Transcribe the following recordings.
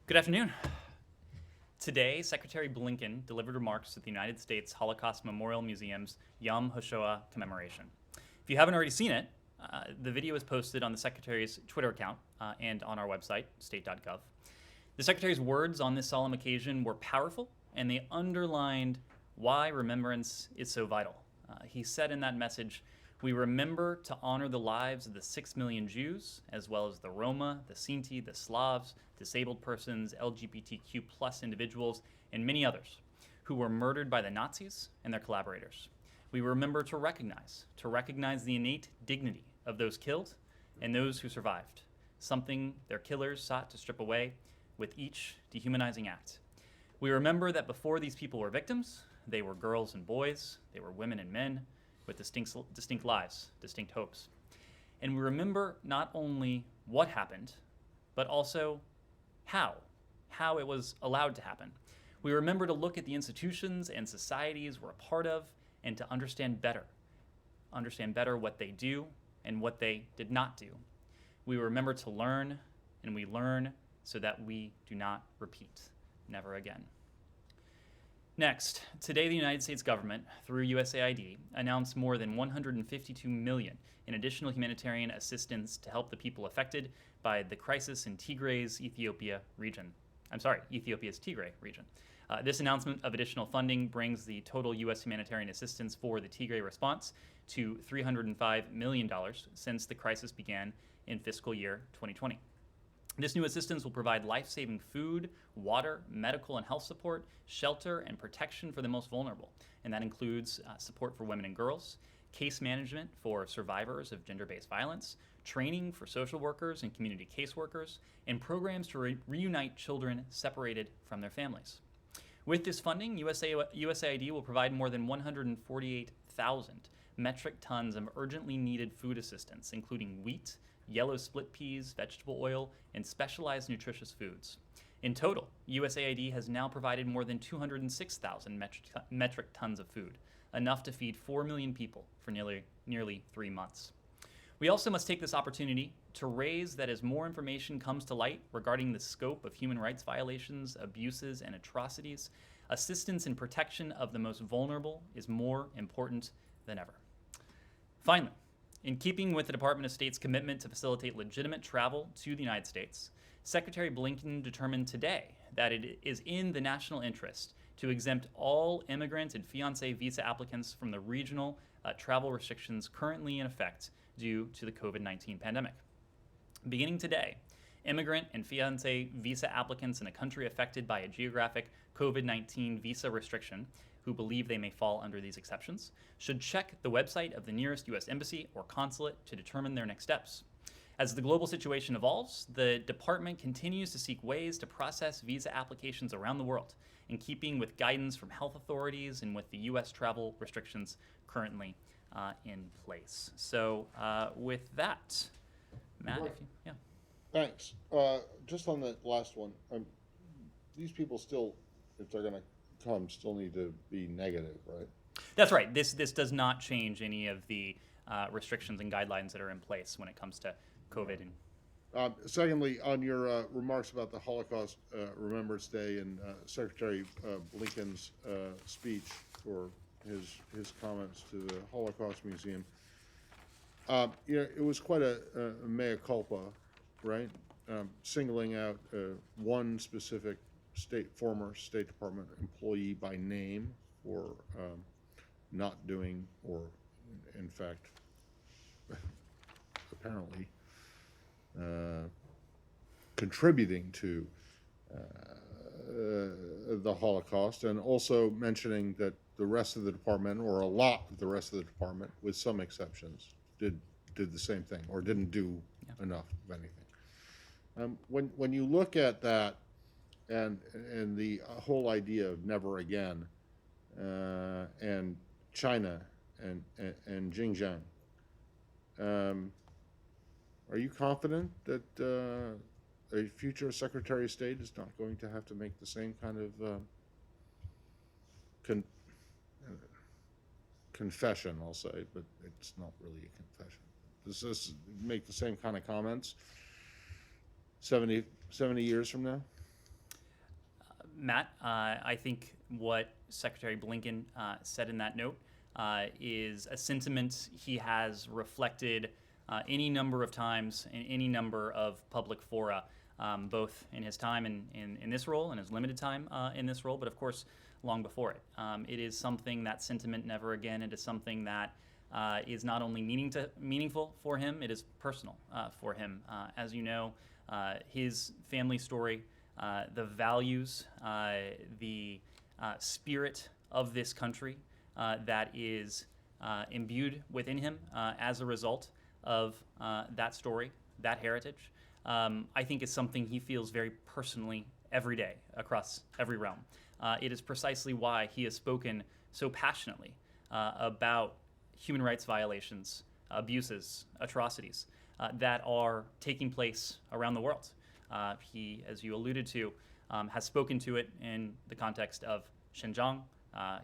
Good afternoon. Today, Secretary Blinken delivered remarks at the United States Holocaust Memorial Museum's Yom HaShoah commemoration. If you haven't already seen it, the video is posted on the Secretary's Twitter account and on our website, state.gov. The Secretary's words on this solemn occasion were powerful, and they underlined why remembrance is so vital. He said in that message, "We remember to honor the lives of the 6 million Jews, as well as the Roma, the Sinti, the Slavs, disabled persons, LGBTQ plus individuals, and many others who were murdered by the Nazis and their collaborators. We remember to recognize the innate dignity of those killed and those who survived, something their killers sought to strip away with each dehumanizing act. We remember that before these people were victims, they were girls and boys, they were women and men, with distinct lives, distinct hopes. And we remember not only what happened, but also how it was allowed to happen. We remember to look at the institutions and societies we're a part of and to understand better what they do and what they did not do. We remember to learn, and we learn so that we do not repeat. Never again." Next, today the United States government, through USAID, announced more than $152 million in additional humanitarian assistance to help the people affected by the crisis in Ethiopia's Tigray region. This announcement of additional funding brings the total U.S. humanitarian assistance for the Tigray response to $305 million since the crisis began in fiscal year 2020. This new assistance will provide life-saving food, water, medical and health support, shelter, and protection for the most vulnerable. And that includes support for women and girls, case management for survivors of gender-based violence, training for social workers and community caseworkers, and programs to reunite children separated from their families. With this funding, USAID will provide more than 148,000 metric tons of urgently needed food assistance, including wheat, yellow split peas, vegetable oil, and specialized nutritious foods. In total, USAID has now provided more than 206,000 metric tons of food, enough to feed 4 million people for nearly 3 months. We also must take this opportunity to raise that as more information comes to light regarding the scope of human rights violations, abuses, and atrocities, assistance and protection of the most vulnerable is more important than ever. Finally, in keeping with the Department of State's commitment to facilitate legitimate travel to the United States, Secretary Blinken determined today that it is in the national interest to exempt all immigrant and fiancé visa applicants from the regional travel restrictions currently in effect due to the COVID-19 pandemic. Beginning today, immigrant and fiancé visa applicants in a country affected by a geographic COVID-19 visa restriction who believe they may fall under these exceptions should check the website of the nearest U.S. embassy or consulate to determine their next steps. As the global situation evolves, the department continues to seek ways to process visa applications around the world, in keeping with guidance from health authorities and with the U.S. travel restrictions currently in place. So with that, Matt, Right. yeah. Thanks. Just on that last one, these people still, if they're going to come, still need to be negative, right? That's right. This does not change any of the restrictions and guidelines that are in place when it comes to COVID. Secondly, on your remarks about the Holocaust Remembrance Day and Secretary Blinken's speech or his comments to the Holocaust Museum, it was quite a mea culpa, right? Singling out one specific former State Department employee by name for not doing, or in fact, apparently contributing to the Holocaust, and also mentioning that the rest of the department, or a lot of the rest of the department, with some exceptions, did the same thing or didn't do enough of anything. When you look at that and the whole idea of never again, and China and Xinjiang, are you confident that a future Secretary of State is not going to have to make the same kind of confession, I'll say, but it's not really a confession? Does this make the same kind of comments 70 years from now? Matt, I think what Secretary Blinken said in that note is a sentiment he has reflected any number of times in any number of public fora, both in his time in this role and his limited time in this role, but of course long before it. It is something, that sentiment, never again. It is something that is not only meaningful for him, it is personal for him. As you know, his family story, the values, the spirit of this country that is imbued within him as a result of that story, that heritage, I think is something he feels very personally every day across every realm. It is precisely why he has spoken so passionately about human rights violations, abuses, atrocities that are taking place around the world. He, as you alluded to, has spoken to it in the context of Xinjiang.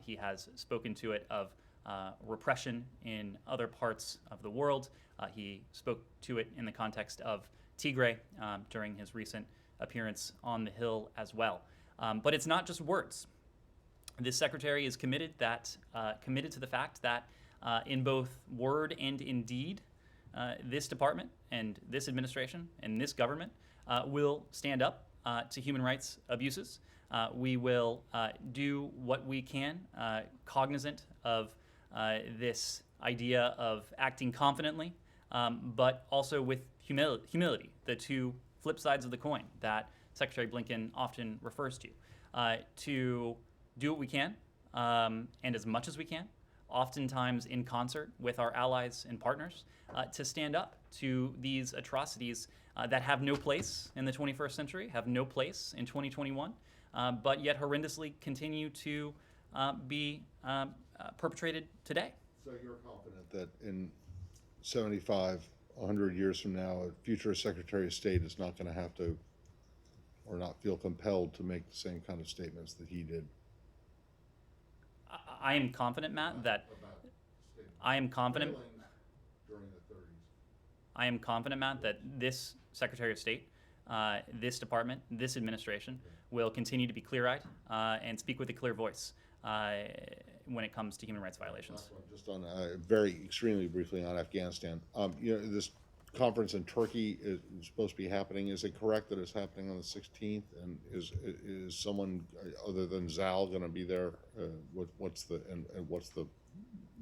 He has spoken to it of repression in other parts of the world. He spoke to it in the context of Tigray during his recent appearance on the Hill as well. But it's not just words. This secretary is committed to the fact that in both word and in deed, this department and this administration and this government will stand up to human rights abuses. We will do what we can, cognizant of this idea of acting confidently, but also with humility, the two flip sides of the coin that Secretary Blinken often refers to do what we can and as much as we can, oftentimes in concert with our allies and partners, to stand up to these atrocities that have no place in the 21st century, have no place in 2021, but yet horrendously continue to be perpetrated today. So you're confident that in 75, 100 years from now, a future Secretary of State is not going to have to or not feel compelled to make the same kind of statements that he did? I am confident, Matt, that during the 30s. I am confident, Matt, that this Secretary of State, this department, this administration will continue to be clear-eyed and speak with a clear voice when it comes to human rights violations. Just on extremely briefly on Afghanistan. This conference in Turkey is supposed to be happening. Is it correct that it's happening on the 16th? And is someone other than Zal going to be there?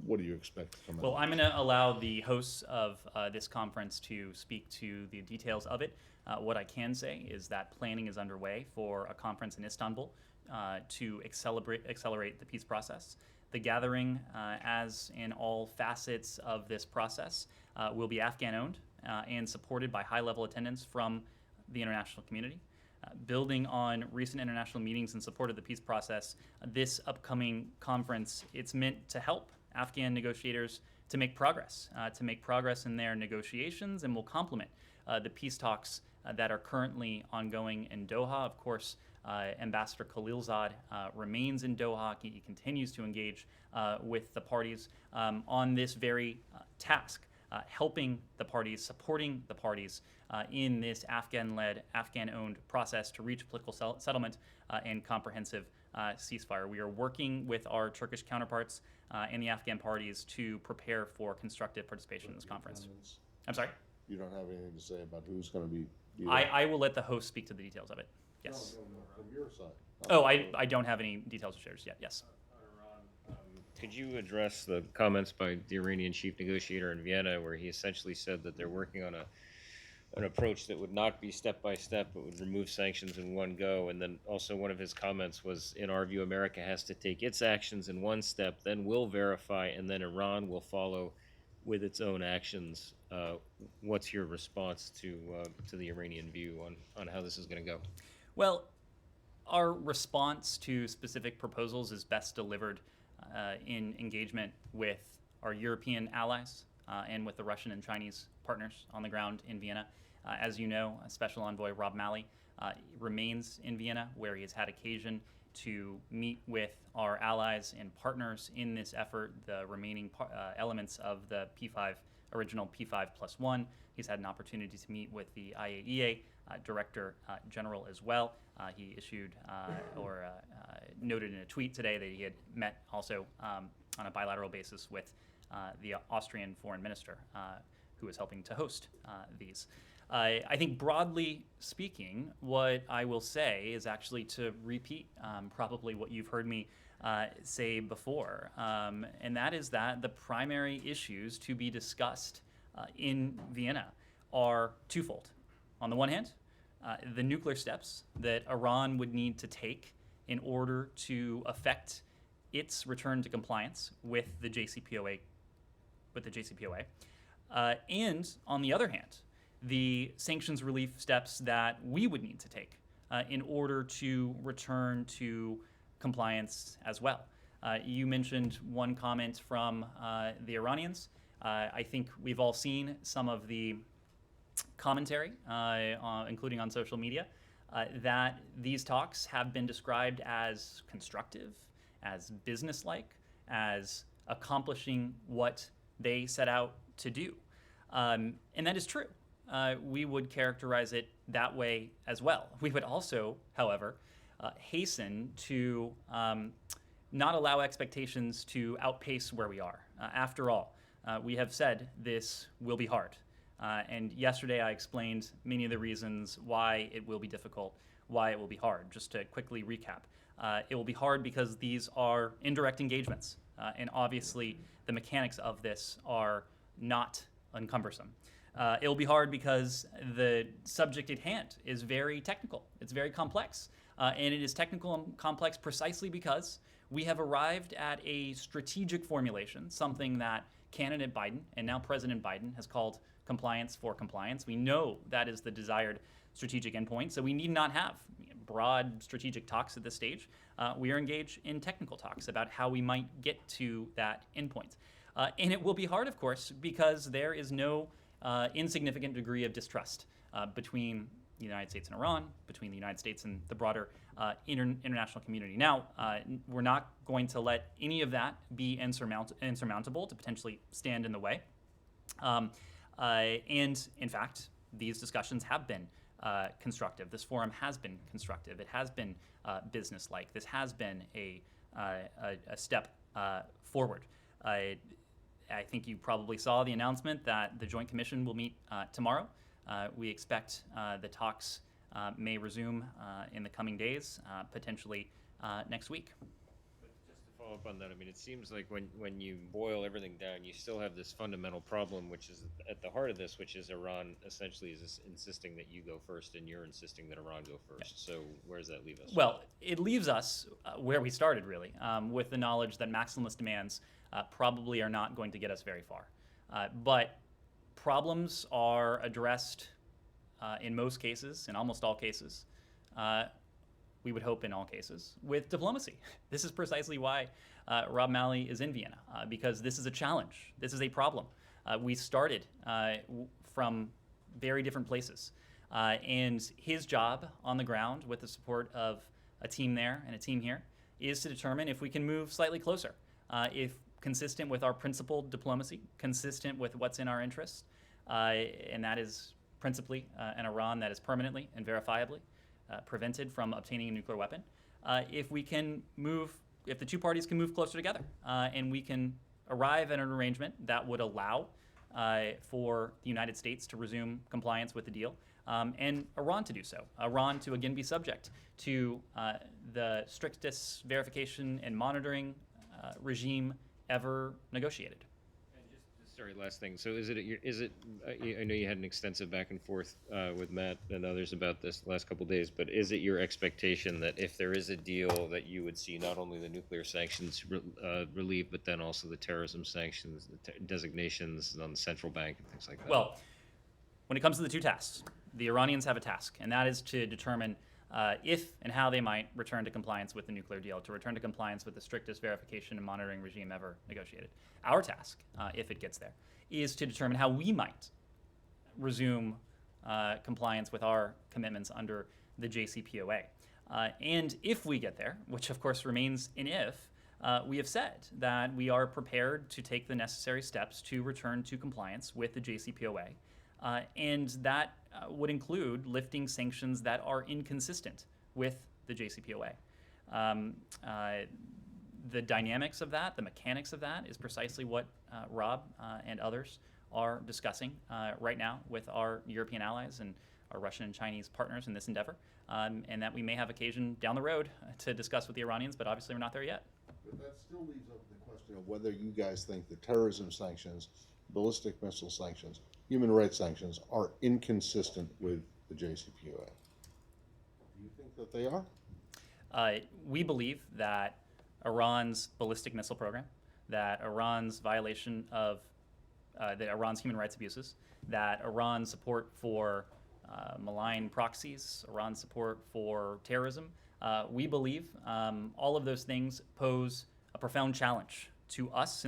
What do you expect to come out? Well, I'm going to allow the hosts of this conference to speak to the details of it. What I can say is that planning is underway for a conference in Istanbul to accelerate the peace process. The gathering, as in all facets of this process, will be Afghan-owned and supported by high-level attendance from the international community. Building on recent international meetings in support of the peace process, this upcoming conference, it's meant to help Afghan negotiators to make progress in their negotiations, and will complement the peace talks that are currently ongoing in Doha. Of course, Ambassador Khalilzad remains in Doha. He continues to engage with the parties on this very task, helping the parties, supporting the parties in this Afghan-led, Afghan-owned process to reach political settlement and comprehensive ceasefire. We are working with our Turkish counterparts and the Afghan parties to prepare for constructive participation in this conference. I'm sorry? You don't have anything to say about who's going to be there? I will let the host speak to the details of it. Yes. No, from your side. Oh, I don't have any details to share yet. Yes. Could you address the comments by the Iranian chief negotiator in Vienna, where he essentially said that they're working on an approach that would not be step by step, but would remove sanctions in one go? And then also one of his comments was, in our view, America has to take its actions in one step, then we'll verify, and then Iran will follow with its own actions. What's your response to the Iranian view on how this is going to go? Well, our response to specific proposals is best delivered in engagement with our European allies and with the Russian and Chinese partners on the ground in Vienna. As you know, Special Envoy Rob Malley remains in Vienna, where he has had occasion to meet with our allies and partners in this effort, the remaining elements of the P5 original P5+1. He's had an opportunity to meet with the IAEA Director General as well. He issued or noted in a tweet today that he had met also on a bilateral basis with the Austrian foreign minister who is helping to host these. I think broadly speaking, what I will say is actually to repeat probably what you've heard me say before, and that is that the primary issues to be discussed in Vienna are twofold. On the one hand, the nuclear steps that Iran would need to take in order to affect its return to compliance with the JCPOA, and on the other hand, the sanctions relief steps that we would need to take in order to return to compliance as well. You mentioned one comment from the Iranians. I think we've all seen some of the commentary, including on social media, that these talks have been described as constructive, as businesslike, as accomplishing what they set out to do. And that is true. We would characterize it that way as well. We would also, however, hasten to not allow expectations to outpace where we are. After all, we have said this will be hard. And yesterday I explained many of the reasons why it will be difficult, why it will be hard. Just to quickly recap, it will be hard because these are indirect engagements. And obviously the mechanics of this are not uncumbersome. It will be hard because the subject at hand is very technical. It's very complex. And it is technical and complex precisely because we have arrived at a strategic formulation, something that candidate Biden and now President Biden has called compliance for compliance. We know that is the desired strategic endpoint, so we need not have broad strategic talks at this stage. We are engaged in technical talks about how we might get to that endpoint. And it will be hard, of course, because there is no insignificant degree of distrust between the United States and Iran, between the United States and the broader international community. Now, we're not going to let any of that be insurmountable to potentially stand in the way. And in fact, these discussions have been constructive. This forum has been constructive. It has been businesslike. This has been a step forward. I think you probably saw the announcement that the Joint Commission will meet tomorrow. We expect the talks may resume in the coming days, potentially next week. But just to follow up on that, I mean, it seems like when you boil everything down, you still have this fundamental problem, which is at the heart of this, which is Iran essentially is insisting that you go first, and you're insisting that Iran go first. So where does that leave us? Well, it leaves us where we started, really, with the knowledge that maximalist demands probably are not going to get us very far. But problems are addressed in most cases, in almost all cases, we would hope in all cases, with diplomacy. This is precisely why Rob Malley is in Vienna, because this is a challenge. This is a problem. We started from very different places. And his job on the ground, with the support of a team there and a team here, is to determine if we can move slightly closer, if consistent with our principled diplomacy, consistent with what's in our interests, and that is principally an Iran that is permanently and verifiably prevented from obtaining a nuclear weapon. If the two parties can move closer together and we can arrive at an arrangement that would allow for the United States to resume compliance with the deal and Iran to do so. Iran to again be subject to the strictest verification and monitoring regime ever negotiated. Sorry, last thing. So is it, I know you had an extensive back and forth with Matt and others about this the last couple of days, but is it your expectation that if there is a deal that you would see not only the nuclear sanctions relieved, but then also the terrorism sanctions, the designations on the central bank and things like that? Well, when it comes to the two tasks, the Iranians have a task, and that is to determine if and how they might return to compliance with the nuclear deal, to return to compliance with the strictest verification and monitoring regime ever negotiated. Our task, if it gets there, is to determine how we might resume compliance with our commitments under the JCPOA. And if we get there, which of course remains an if, we have said that we are prepared to take the necessary steps to return to compliance with the JCPOA. And that would include lifting sanctions that are inconsistent with the JCPOA. The dynamics of that, the mechanics of that, is precisely what Rob and others are discussing right now with our European allies and our Russian and Chinese partners in this endeavor, and that we may have occasion down the road to discuss with the Iranians, but obviously we're not there yet. But that still leaves open the question of whether you guys think the terrorism sanctions, ballistic missile sanctions, human rights sanctions are inconsistent with the JCPOA. Do you think that they are? We believe that Iran's ballistic missile program, that Iran's violation of that Iran's human rights abuses, that Iran's support for malign proxies, Iran's support for terrorism, we believe all of those things pose a profound challenge to us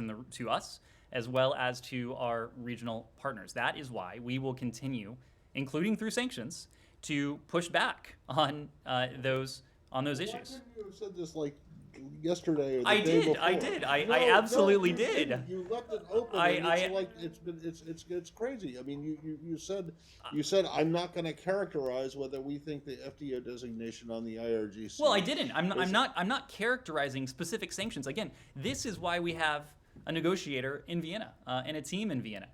as well as to our regional partners. That is why we will continue, including through sanctions, to push back on those issues. Why couldn't you have said this like yesterday or the I day did. before? I did. I No, absolutely you did. didn't. You left it open. And it's crazy. I mean, you said I'm not going to characterize whether we think the FDO designation on the IRGC. Well, I didn't. I'm not characterizing specific sanctions. Again, this is why we have a negotiator in Vienna and a team in Vienna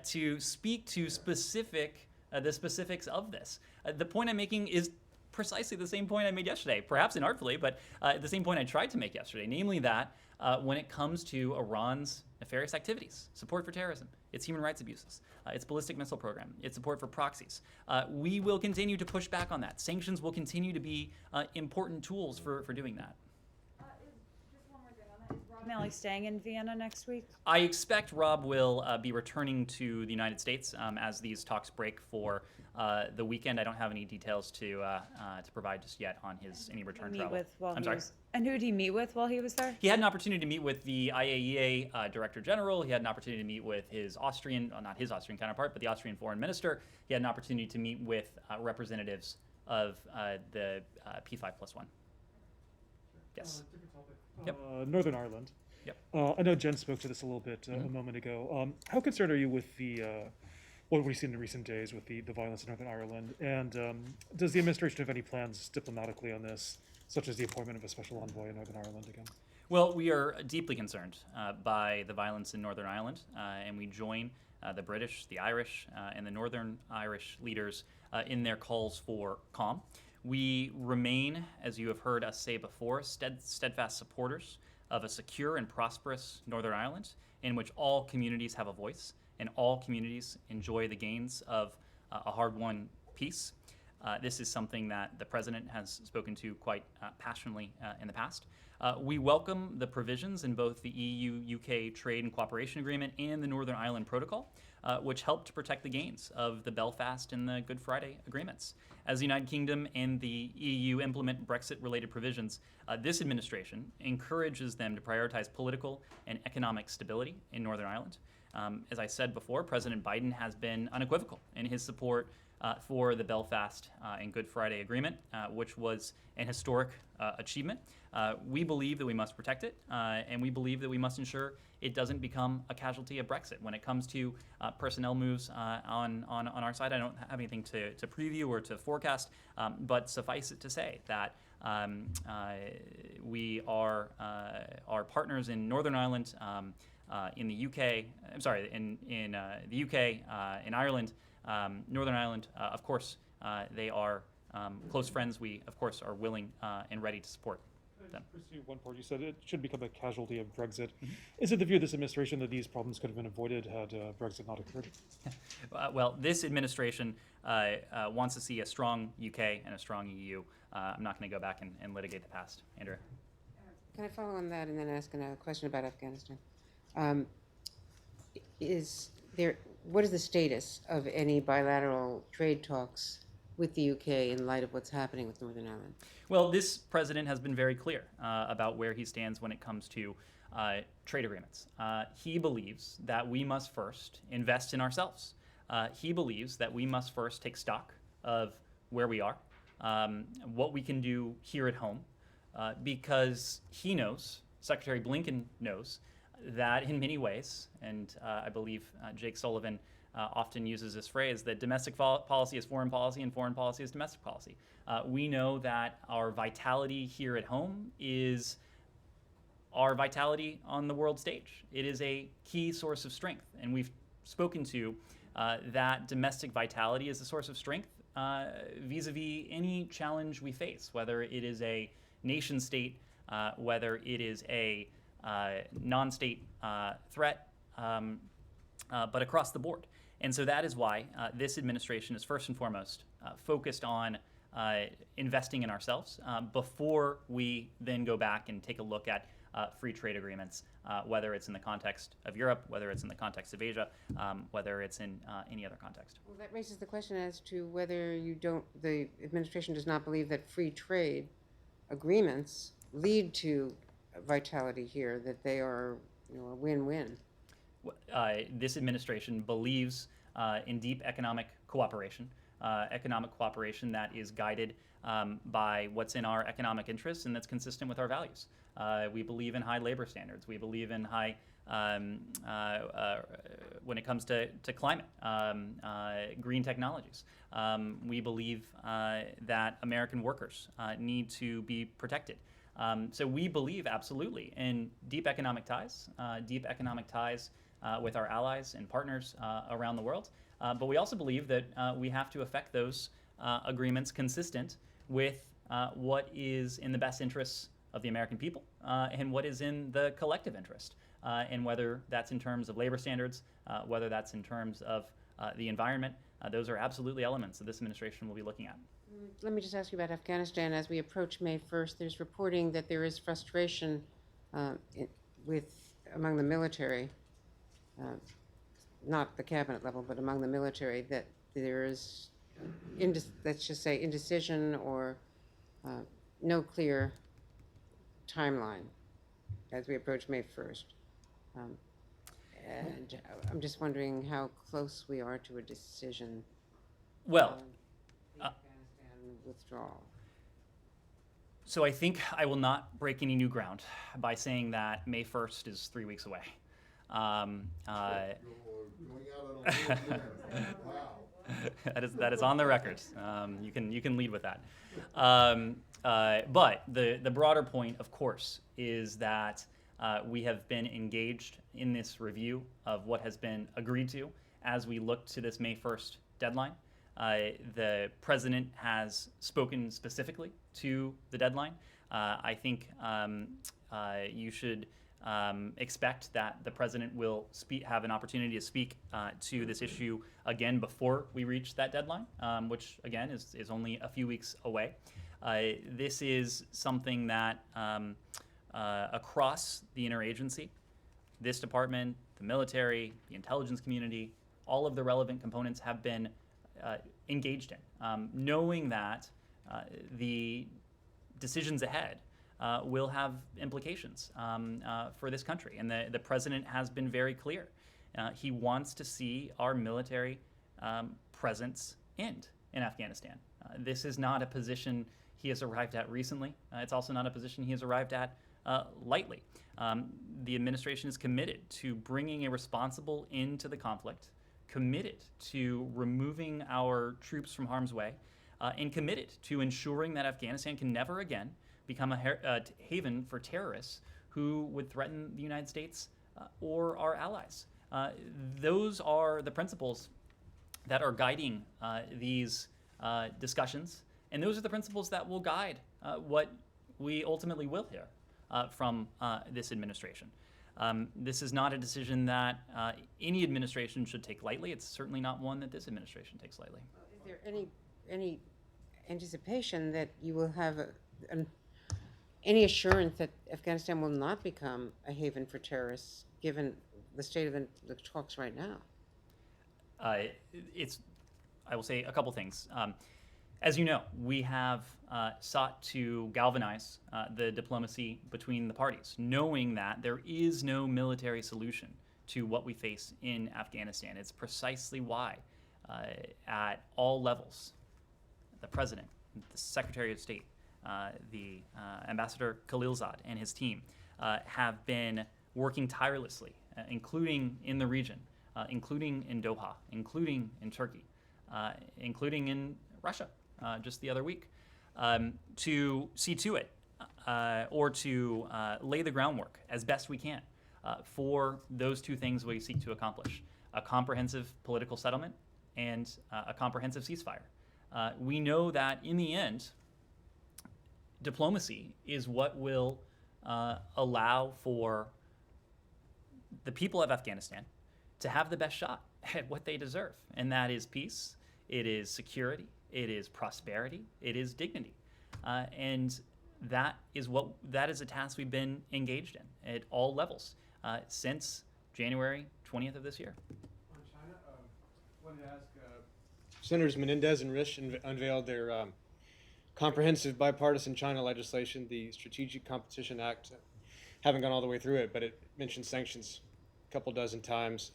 to speak to the specifics of this. The point I'm making is precisely the same point I made yesterday, perhaps inartfully, but the same point I tried to make yesterday, namely that when it comes to Iran's nefarious activities, support for terrorism, its human rights abuses, its ballistic missile program, its support for proxies, we will continue to push back on that. Sanctions will continue to be important tools for doing that. Just one more thing on that. Is Rob Malley staying in Vienna next week? I expect Rob will be returning to the United States as these talks break for the weekend. I don't have any details to provide just yet on any return travel. And who did he meet with while he was there? He had an opportunity to meet with the IAEA Director General. He had an opportunity to meet with his not his Austrian counterpart, but the Austrian Foreign Minister. He had an opportunity to meet with representatives of the P5+1. Yes. Different topic. Yep. Northern Ireland. Yep. I know Jen spoke to this a little bit a moment ago. How concerned are you with what we've seen in recent days with the violence in Northern Ireland? And does the administration have any plans diplomatically on this, such as the appointment of a special envoy in Northern Ireland again? Well, we are deeply concerned by the violence in Northern Ireland, and we join the British, the Irish, and the Northern Irish leaders in their calls for calm. We remain, as you have heard us say before, steadfast supporters of a secure and prosperous Northern Ireland in which all communities have a voice and all communities enjoy the gains of a hard-won peace. This is something that the President has spoken to quite passionately in the past. We welcome the provisions in both the EU-UK Trade and Cooperation Agreement and the Northern Ireland Protocol, which help to protect the gains of the Belfast and the Good Friday agreements. As the United Kingdom and the EU implement Brexit-related provisions, this administration encourages them to prioritize political and economic stability in Northern Ireland. As I said before, President Biden has been unequivocal in his support for the Belfast and Good Friday Agreement, which was an historic achievement. We believe that we must protect it, and we believe that we must ensure it doesn't become a casualty of Brexit. When it comes to personnel moves on our side, I don't have anything to preview or to forecast, but suffice it to say that we are our partners in Northern Ireland, in the UK. I'm sorry, in the UK, in Ireland. Northern Ireland, of course, they are close friends. We, of course, are willing and ready to support them. Pursue one part. You said it should become a casualty of Brexit. Is it the view of this administration that these problems could have been avoided had Brexit not occurred? Well, this administration wants to see a strong UK and a strong EU. I'm not going to go back and litigate the past. Andrea? Can I follow on that and then ask a question about Afghanistan? What is the status of any bilateral trade talks with the UK in light of what's happening with Northern Ireland? Well, this president has been very clear about where he stands when it comes to trade agreements. He believes that we must first invest in ourselves. He believes that we must first take stock of where we are, what we can do here at home, because he knows Secretary Blinken knows that in many ways, and I believe Jake Sullivan often uses this phrase, that domestic policy is foreign policy and foreign policy is domestic policy. We know that our vitality here at home is our vitality on the world stage. It is a key source of strength, and we've spoken to that domestic vitality is a source of strength vis-a-vis any challenge we face, whether it is a nation state, whether it is a non-state threat, but across the board. And so that is why this administration is first and foremost focused on investing in ourselves before we then go back and take a look at free trade agreements, whether it's in the context of Europe, whether it's in the context of Asia, whether it's in any other context. Well, that raises the question as to whether the administration does not believe that free trade agreements lead to vitality here, that they are, a win-win. This administration believes in deep economic cooperation that is guided by what's in our economic interests and that's consistent with our values. We believe in high labor standards. We believe in high, when it comes to climate, green technologies. We believe that American workers need to be protected. So we believe absolutely in deep economic ties with our allies and partners around the world. But we also believe that we have to affect those agreements consistent with what is in the best interests of the American people and what is in the collective interest. And whether that's in terms of labor standards, whether that's in terms of the environment, those are absolutely elements that this administration will be looking at. Let me just ask you about Afghanistan. As we approach May 1st, there's reporting that there is frustration among the military, not the cabinet level, but among the military, that there is, let's just say, indecision or no clear timeline as we approach May 1st. And I'm just wondering how close we are to a decision. Well, the Afghanistan withdrawal. so I think I will not break any new ground by saying that May 1st is 3 weeks away. That is on the record. You can lead with that. But the broader point, of course, is that we have been engaged in this review of what has been agreed to as we look to this May 1st deadline. The president has spoken specifically to the deadline. I think you should expect that the president will have an opportunity to speak to this issue again before we reach that deadline, which again is only a few weeks away. This is something that across the interagency, this department, the military, the intelligence community, all of the relevant components have been engaged in, knowing that the decisions ahead will have implications for this country. And the president has been very clear. He wants to see our military presence end in Afghanistan. This is not a position he has arrived at recently. It's also not a position he has arrived at lightly. The administration is committed to bringing a responsible end to the conflict, committed to removing our troops from harm's way, and committed to ensuring that Afghanistan can never again become a haven for terrorists who would threaten the United States or our allies. Those are the principles that are guiding these discussions, and those are the principles that will guide what we ultimately will hear from this administration. This is not a decision that any administration should take lightly. It's certainly not one that this administration takes lightly. Is there any anticipation that you will have any assurance that Afghanistan will not become a haven for terrorists, given the state of the talks right now? I will say a couple things. As you know, we have sought to galvanize the diplomacy between the parties, knowing that there is no military solution to what we face in Afghanistan. It's precisely why, at all levels, the President, the Secretary of State, Ambassador Khalilzad and his team have been working tirelessly, including in the region, including in Doha, including in Turkey, including in Russia just the other week, to see to it or to lay the groundwork as best we can for those two things we seek to accomplish: a comprehensive political settlement and a comprehensive ceasefire. We know that in the end, diplomacy is what will allow for the people of Afghanistan to have the best shot at what they deserve, and that is peace, it is security, it is prosperity, it is dignity, and that is a task we've been engaged in at all levels since January 20th of this year. On China, wanted to ask, Senators Menendez and Risch unveiled their comprehensive bipartisan China legislation, the Strategic Competition Act. Haven't gone all the way through it, but it mentions sanctions a couple dozen times.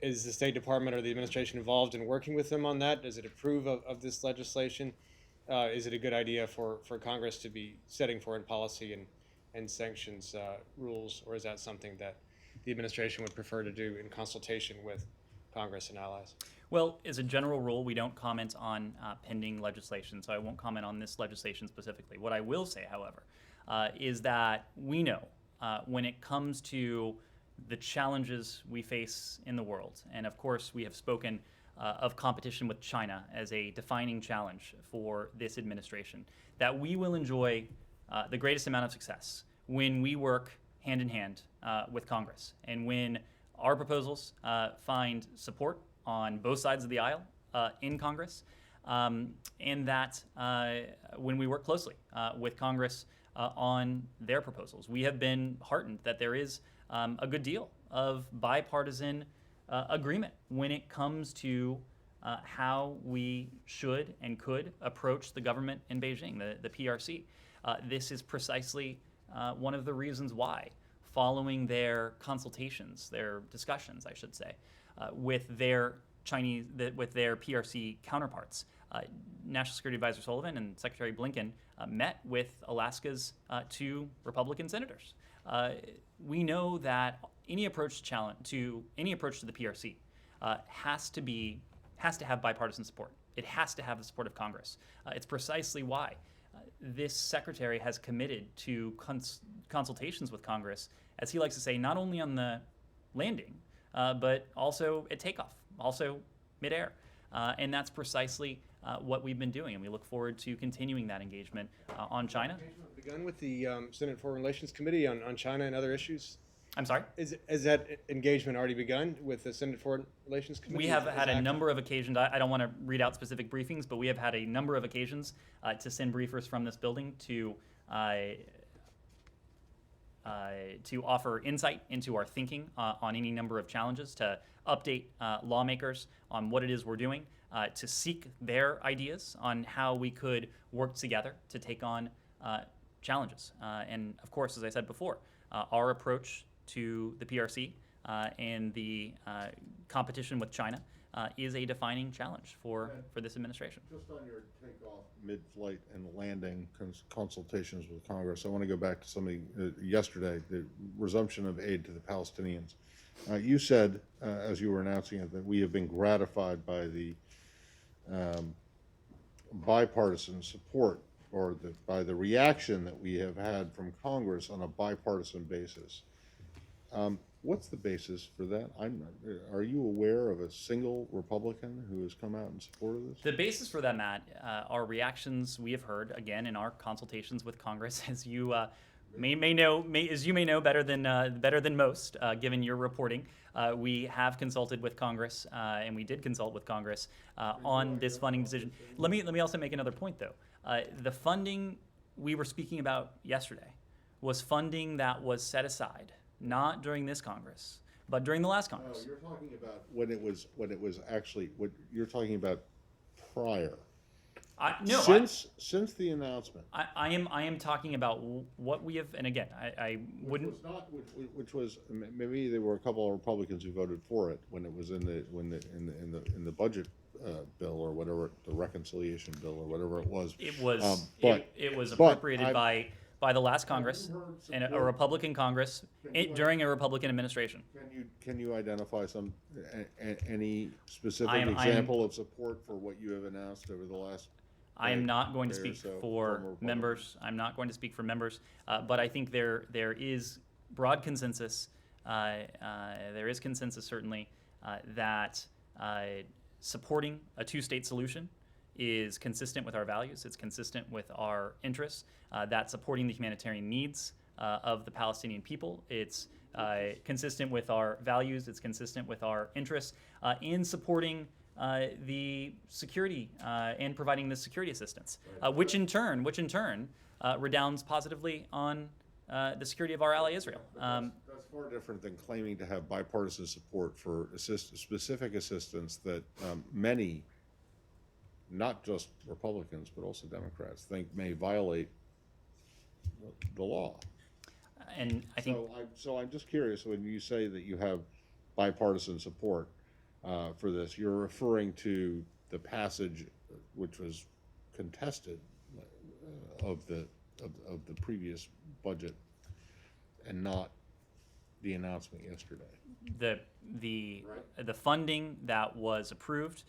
Is the State Department or the administration involved in working with them on that? Does it approve of this legislation? Is it a good idea for Congress to be setting foreign policy and sanctions rules, or is that something that the administration would prefer to do in consultation with Congress and allies? Well, as a general rule, we don't comment on pending legislation, so I won't comment on this legislation specifically. What I will say, however, is that we know when it comes to the challenges we face in the world, and of course we have spoken of competition with China as a defining challenge for this administration, that we will enjoy the greatest amount of success when we work hand in hand with Congress, and when our proposals find support on both sides of the aisle in Congress, and that when we work closely with Congress on their proposals. We have been heartened that there is a good deal of bipartisan agreement when it comes to how we should and could approach the government in Beijing, the PRC. This is precisely one of the reasons why, following their consultations, their discussions, I should say, with their PRC counterparts, National Security Advisor Sullivan and Secretary Blinken met with Alaska's two Republican senators. We know that any approach to the PRC has to have bipartisan support. It has to have the support of Congress. It's precisely why this secretary has committed to consultations with Congress, as he likes to say, not only on the landing, but also at takeoff, also midair. And that's precisely what we've been doing, and we look forward to continuing that engagement on China. Engagement begun with the Senate Foreign Relations Committee on China and other issues? I'm sorry? Has that engagement already begun with the Senate Foreign Relations Committee? We have had a number of occasions. I don't want to read out specific briefings, but we have had a number of occasions to send briefers from this building to offer insight into our thinking on any number of challenges, to update lawmakers on what it is we're doing, to seek their ideas on how we could work together to take on challenges. And of course, as I said before, our approach to the PRC and the competition with China is a defining challenge for this administration. Just on your takeoff, mid-flight, and landing consultations with Congress, I want to go back to something yesterday, the resumption of aid to the Palestinians. You said, as you were announcing it, that we have been gratified by the bipartisan support, or by the reaction that we have had from Congress on a bipartisan basis. What's the basis for that? Are you aware of a single Republican who has come out in support of this? The basis for that, Matt, are reactions we have heard, again, in our consultations with Congress, as you may know better than most, given your reporting. We have consulted with Congress, and we did consult with Congress on this funding decision. Let me also make another point, though. The funding we were speaking about yesterday was funding that was set aside, not during this Congress, but during the last Congress. No, you're talking about when it was actually, what you're talking about prior. Since the announcement. I am talking about what we have, and again, I wouldn't. Which was maybe there were a couple of Republicans who voted for it when it was in the budget bill or whatever, the reconciliation bill or whatever it was. It was But- it was but appropriated I- by the last Congress and a support- Republican Congress during a Republican administration. Can you identify any specific I am- example of support for what you have announced over the last? I am not going to day or speak so from for Republicans? members. I'm not going to speak for members, but I think there is broad consensus. There is consensus certainly that supporting a two-state solution is consistent with our values. It's consistent with our interests. That supporting the humanitarian needs of the Palestinian people. It's consistent with our values. It's consistent with our interests in supporting the security and providing the security assistance, which in turn redounds positively on the security of our ally Israel. That's far different than claiming to have bipartisan support for specific assistance that many, not just Republicans, but also Democrats, think may violate the law. And I think So I'm just curious, when you say that you have bipartisan support for this, you're referring to the passage which was contested of the previous budget and not the announcement yesterday. the funding that was approved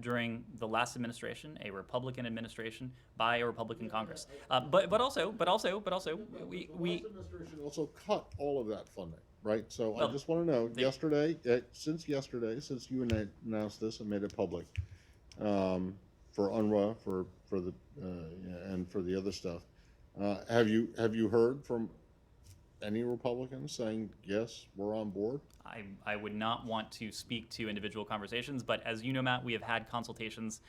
during the last administration, a Republican administration by a Republican Congress. But also we The last administration also cut all of that funding, right? So I Well, just want to know, they- since you announced this and made it public, for UNRWA, for the and for the other stuff, have you heard from any Republicans saying yes, we're on board? I would not want to speak to individual conversations, but as you know, Matt, we have had consultations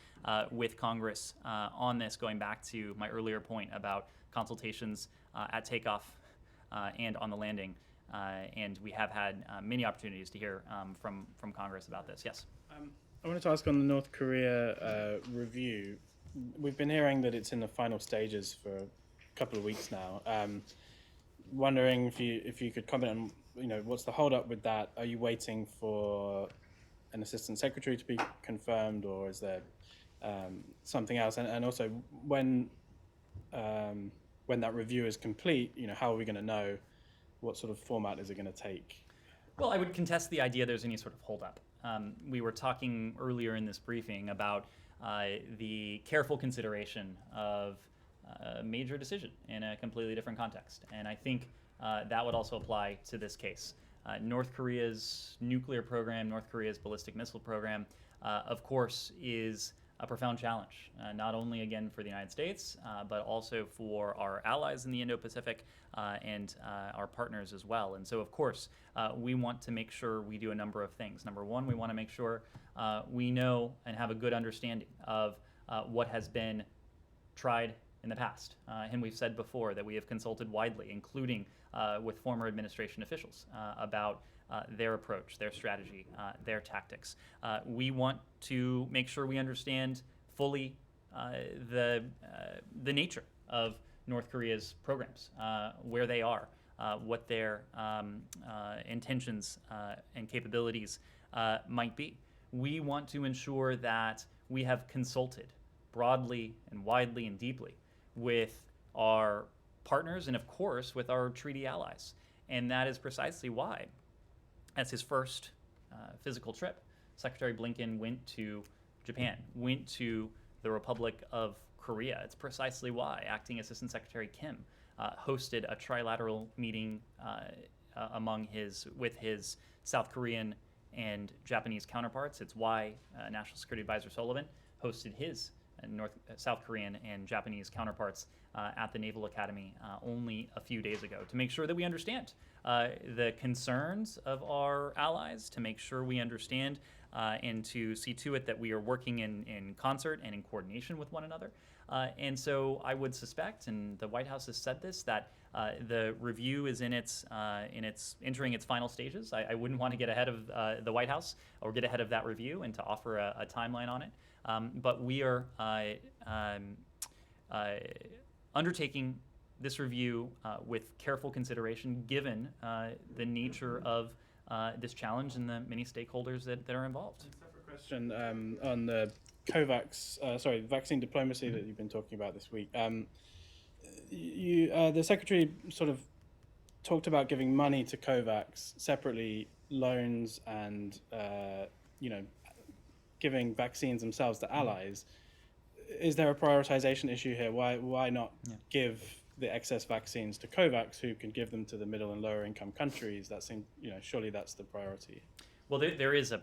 with Congress on this, going back to my earlier point about consultations at takeoff and on the landing, and we have had many opportunities to hear from Congress about this. Yes. I wanted to ask on the North Korea review. We've been hearing that it's in the final stages for a couple of weeks now. Wondering if you could comment on, what's the hold up with that? Are you waiting for an assistant secretary to be confirmed, or is there something else? And also, when that review is complete, how are we going to know what sort of format is it going to take? Well, I would contest the idea there's any sort of holdup. We were talking earlier in this briefing about the careful consideration of a major decision in a completely different context, and I think that would also apply to this case. North Korea's nuclear program, North Korea's ballistic missile program, of course, is a profound challenge, not only again for the United States, but also for our allies in the Indo-Pacific and our partners as well. And so, of course, we want to make sure we do a number of things. Number one, we want to make sure we know and have a good understanding of what has been tried in the past. And we've said before that we have consulted widely, including with former administration officials, about their approach, their strategy, their tactics. We want to make sure we understand fully the nature of North Korea's programs, where they are, what their intentions and capabilities might be. We want to ensure that we have consulted broadly and widely and deeply with our partners and, of course, with our treaty allies. And that is precisely why, as his first physical trip, Secretary Blinken went to Japan, went to the Republic of Korea. It's precisely why Acting Assistant Secretary Kim hosted a trilateral meeting with his South Korean and Japanese counterparts. It's why National Security Advisor Sullivan hosted his South Korean and Japanese counterparts at the Naval Academy only a few days ago, to make sure that we understand the concerns of our allies, to make sure we understand and to see to it that we are working in concert and in coordination with one another. And so I would suspect, and the White House has said this, that the review is entering its final stages. I wouldn't want to get ahead of the White House or get ahead of that review and to offer a timeline on it. But we are undertaking this review with careful consideration, given the nature of this challenge and the many stakeholders that are involved. Separate question on the vaccine diplomacy that you've been talking about this week. The Secretary sort of talked about giving money to COVAX separately, loans and giving vaccines themselves to allies. Is there a prioritization issue here? Why not give the excess vaccines to COVAX, who can give them to the middle and lower income countries? That seems, surely that's the priority. Well, there is a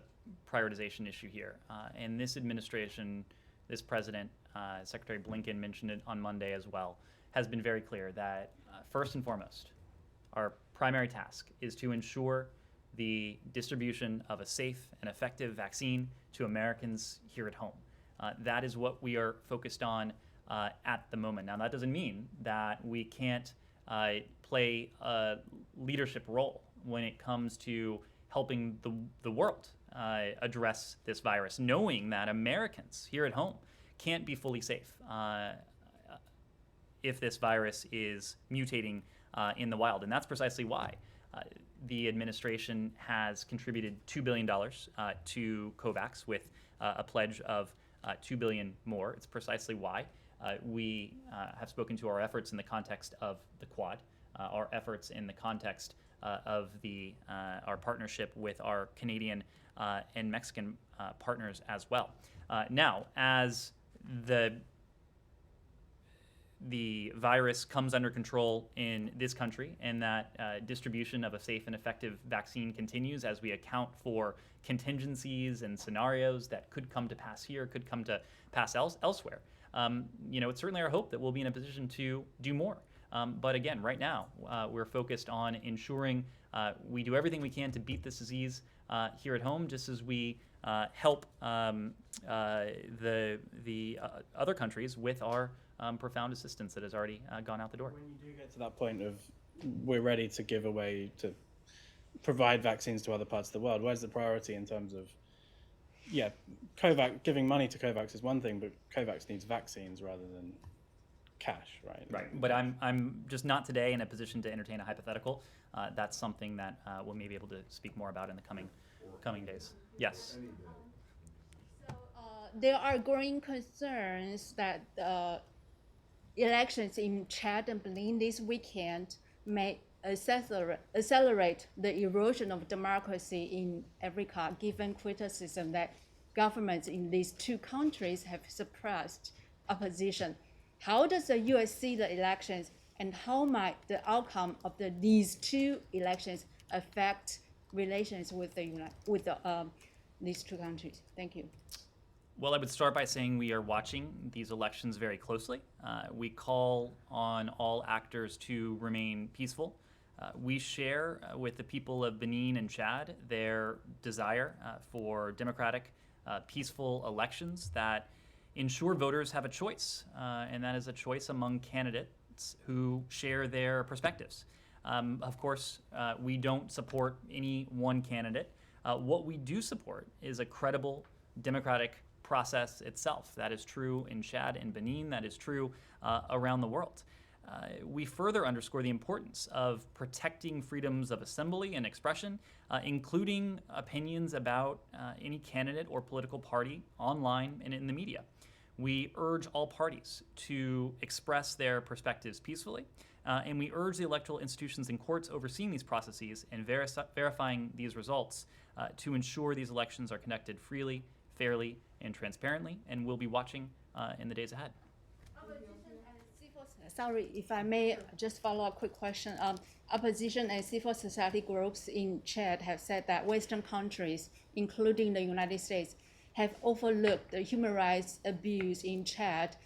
prioritization issue here. And this administration, this president, Secretary Blinken mentioned it on Monday as well, has been very clear that first and foremost, our primary task is to ensure the distribution of a safe and effective vaccine to Americans here at home. That is what we are focused on at the moment. Now, that doesn't mean that we can't play a leadership role when it comes to helping the world address this virus, knowing that Americans here at home can't be fully safe if this virus is mutating in the wild. And that's precisely why the administration has contributed $2 billion to COVAX with a pledge of $2 billion more. It's precisely why we have spoken to our efforts in the context of the Quad, our efforts in the context of our partnership with our Canadian and Mexican partners as well. Now, as the virus comes under control in this country and that distribution of a safe and effective vaccine continues, as we account for contingencies and scenarios that could come to pass here, could come to pass elsewhere. It's certainly our hope that we'll be in a position to do more. But again, right now, we're focused on ensuring we do everything we can to beat this disease here at home, just as we help the other countries with our profound assistance that has already gone out the door. When you do get to that point of we're ready to give away, to provide vaccines to other parts of the world, where's the priority in terms of, COVAX, giving money to COVAX is one thing, but COVAX needs vaccines rather than cash, right? Right, but I'm just not today in a position to entertain a hypothetical. That's something that we'll maybe be able to speak more about in the coming days. Yes. So there are growing concerns that elections in Chad and Benin this weekend may accelerate the erosion of democracy in Africa, given criticism that governments in these two countries have suppressed opposition. How does the U.S. see the elections, and how might the outcome of these two elections affect relations with these two countries? Thank you. Well, I would start by saying we are watching these elections very closely. We call on all actors to remain peaceful. We share with the people of Benin and Chad their desire for democratic, peaceful elections that ensure voters have a choice, and that is a choice among candidates who share their perspectives. Of course, we don't support any one candidate. What we do support is a credible democratic process itself. That is true in Chad and Benin. That is true around the world. We further underscore the importance of protecting freedoms of assembly and expression, including opinions about any candidate or political party online and in the media. We urge all parties to express their perspectives peacefully, and we urge the electoral institutions and courts overseeing these processes and verifying these results to ensure these elections are conducted freely, fairly, and transparently, and we'll be watching in the days ahead. Sorry, if I may just follow a quick question. Opposition and civil society groups in Chad have said that Western countries, including the United States, have overlooked the human rights abuse in Chad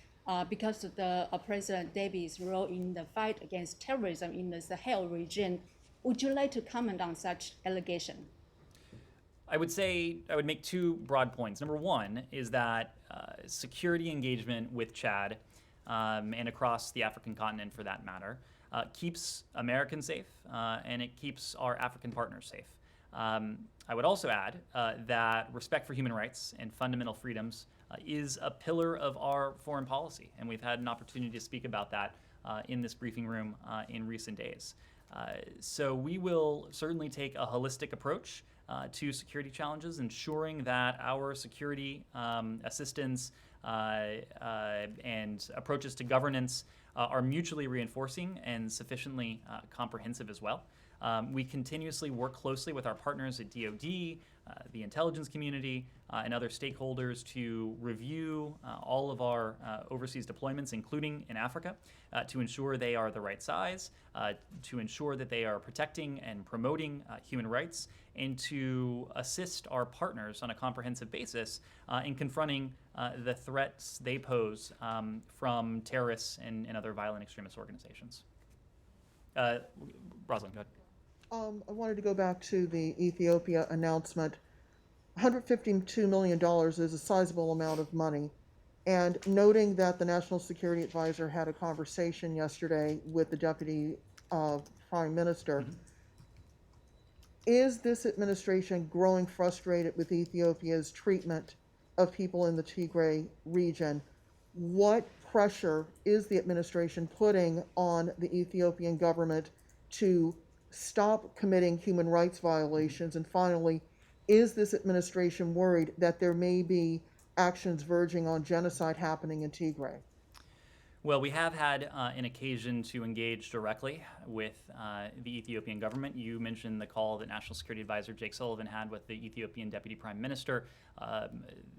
because of the President Déby's role in the fight against terrorism in the Sahel region. Would you like to comment on such allegation? I would make two broad points. Number one is that security engagement with Chad and across the African continent, for that matter, keeps Americans safe and it keeps our African partners safe. I would also add that respect for human rights and fundamental freedoms is a pillar of our foreign policy, and we've had an opportunity to speak about that in this briefing room in recent days. So we will certainly take a holistic approach to security challenges, ensuring that our security assistance and approaches to governance are mutually reinforcing and sufficiently comprehensive as well. We continuously work closely with our partners at DoD, the intelligence community, and other stakeholders to review all of our overseas deployments, including in Africa, to ensure they are the right size, to ensure that they are protecting and promoting human rights, and to assist our partners on a comprehensive basis in confronting the threats they pose from terrorists and other violent extremist organizations. Rosalind, go ahead. I wanted to go back to the Ethiopia announcement. $152 million is a sizable amount of money. And noting that the National Security Advisor had a conversation yesterday with the Deputy Prime Minister, is this administration growing frustrated with Ethiopia's treatment of people in the Tigray region? What pressure is the administration putting on the Ethiopian government to stop committing human rights violations? And finally, is this administration worried that there may be actions verging on genocide happening in Tigray? Well, we have had an occasion to engage directly with the Ethiopian government. You mentioned the call that National Security Advisor Jake Sullivan had with the Ethiopian Deputy Prime Minister.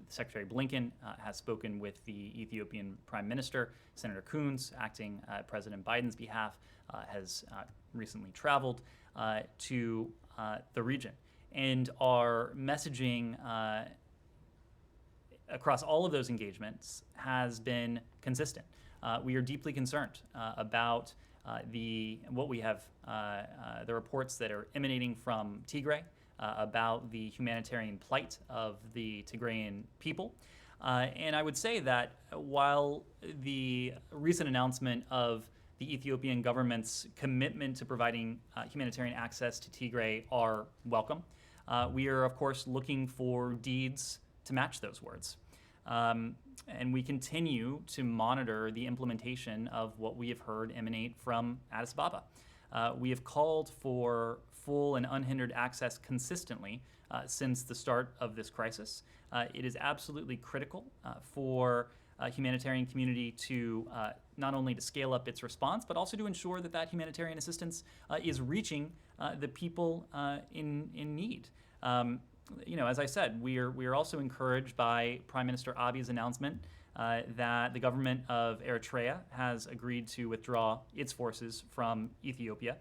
Secretary Blinken has spoken with the Ethiopian Prime Minister. Senator Coons, acting President Biden's behalf, has recently traveled to the region. And our messaging across all of those engagements has been consistent. We are deeply concerned about the reports that are emanating from Tigray about the humanitarian plight of the Tigrayan people. And I would say that while the recent announcement of the Ethiopian government's commitment to providing humanitarian access to Tigray are welcome, we are, of course, looking for deeds to match those words. And we continue to monitor the implementation of what we have heard emanate from Addis Ababa. We have called for full and unhindered access consistently since the start of this crisis. It is absolutely critical for humanitarian community to not only to scale up its response, but also to ensure that that humanitarian assistance is reaching the people in need. As I said, we are also encouraged by Prime Minister Abiy's announcement that the government of Eritrea has agreed to withdraw its forces from Ethiopia.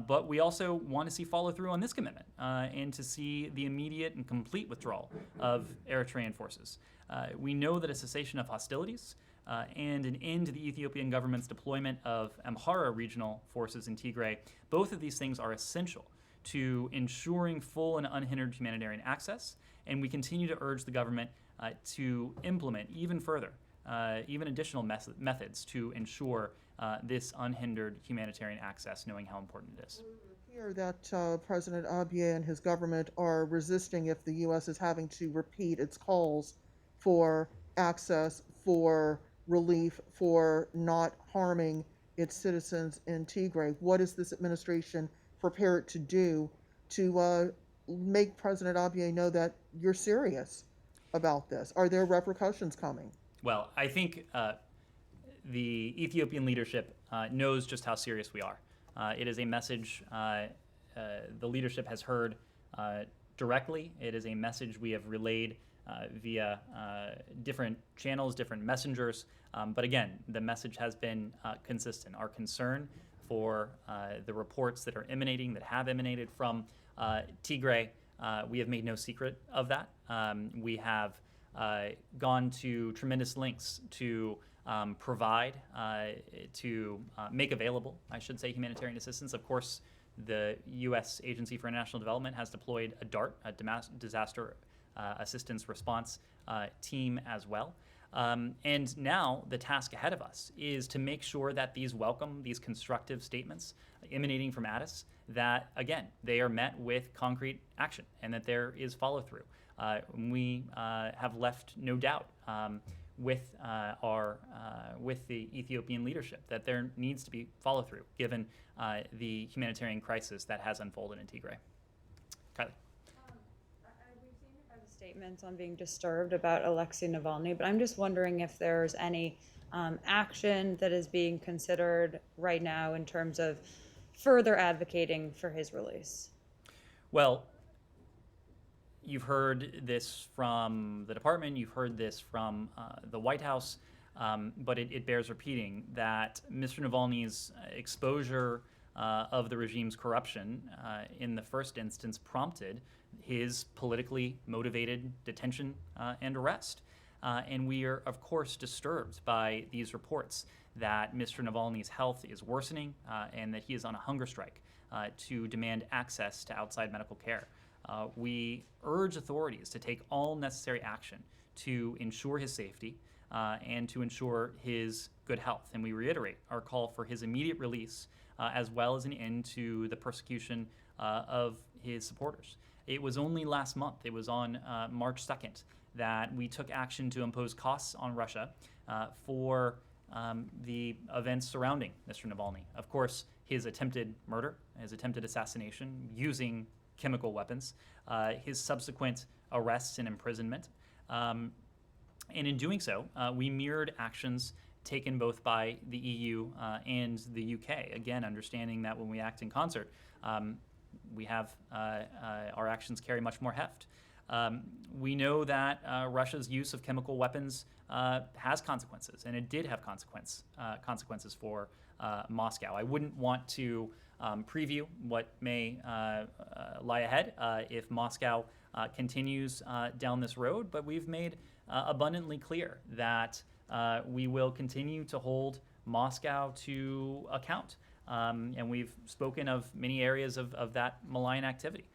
But we also want to see follow through on this commitment and to see the immediate and complete withdrawal of Eritrean forces. We know that a cessation of hostilities and an end to the Ethiopian government's deployment of Amhara regional forces in Tigray, both of these things are essential to ensuring full and unhindered humanitarian access, and we continue to urge the government to implement even further, even additional methods to ensure this unhindered humanitarian access, knowing how important it is. We hear that President Abiy and his government are resisting if the U.S. is having to repeat its calls for access, for relief, for not harming its citizens in Tigray. What is this administration prepared to do to make President Abiy know that you're serious about this? Are there repercussions coming? Well, I think the Ethiopian leadership knows just how serious we are. It is a message the leadership has heard directly. It is a message we have relayed via different channels, different messengers. But again, the message has been consistent. Our concern for the reports that are emanating, that have emanated from Tigray, we have made no secret of that. We have gone to tremendous lengths to provide, to make available, I should say, humanitarian assistance. Of course, the U.S. Agency for International Development has deployed a DART, a disaster assistance response team as well. And now the task ahead of us is to make sure that these constructive statements emanating from Addis, that, again, they are met with concrete action and that there is follow through. We have left no doubt with the Ethiopian leadership that there needs to be follow through given the humanitarian crisis that has unfolded in Tigray. Kylie. statements on being disturbed about Alexei Navalny, but I'm just wondering if there's any action that is being considered right now in terms of further advocating for his release. Well, you've heard this from the department, you've heard this from the White House, but it bears repeating that Mr. Navalny's exposure of the regime's corruption in the first instance prompted his politically motivated detention and arrest. And we are, of course, disturbed by these reports that Mr. Navalny's health is worsening and that he is on a hunger strike to demand access to outside medical care. We urge authorities to take all necessary action to ensure his safety and to ensure his good health. And we reiterate our call for his immediate release as well as an end to the persecution of his supporters. It was only last month, it was on March 2nd, that we took action to impose costs on Russia for the events surrounding Mr. Navalny. Of course, his attempted murder, his attempted assassination using chemical weapons, his subsequent arrests and imprisonment. And in doing so, we mirrored actions taken both by the EU and the UK. Again, understanding that when we act in concert, we have our actions carry much more heft. We know that Russia's use of chemical weapons has consequences, and it did have consequences for Moscow. I wouldn't want to preview what may lie ahead if Moscow continues down this road, but we've made abundantly clear that we will continue to hold Moscow to account. And we've spoken of many areas of that malign activity.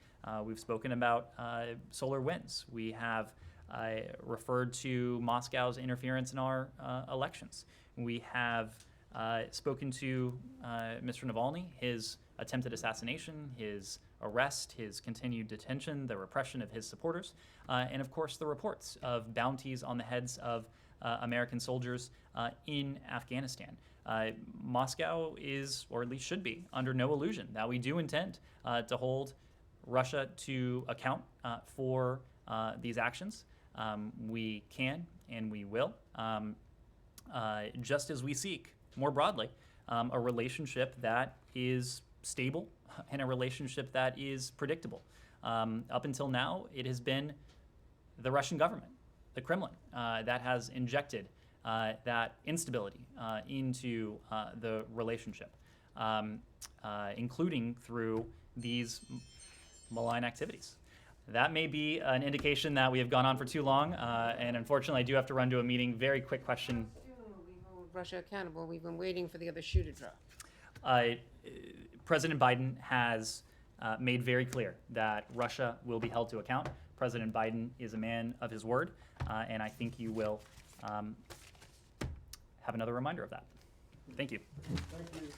We've spoken about solar winds. We have referred to Moscow's interference in our elections. We have spoken to Mr. Navalny, his attempted assassination, his arrest, his continued detention, the repression of his supporters, and of course the reports of bounties on the heads of American soldiers in Afghanistan. Moscow is, or at least should be, under no illusion that we do intend to hold Russia to account for these actions. We can and we will, just as we seek, more broadly, a relationship that is stable and a relationship that is predictable. Up until now, it has been the Russian government, the Kremlin, that has injected that instability into the relationship, including through these malign activities. That may be an indication that we have gone on for too long, and unfortunately I do have to run to a meeting. Very quick question. We hold Russia accountable. We've been waiting for the other shoe to drop. President Biden has made very clear that Russia will be held to account. President Biden is a man of his word, and I think you will have another reminder of that. Thank you. Thank you.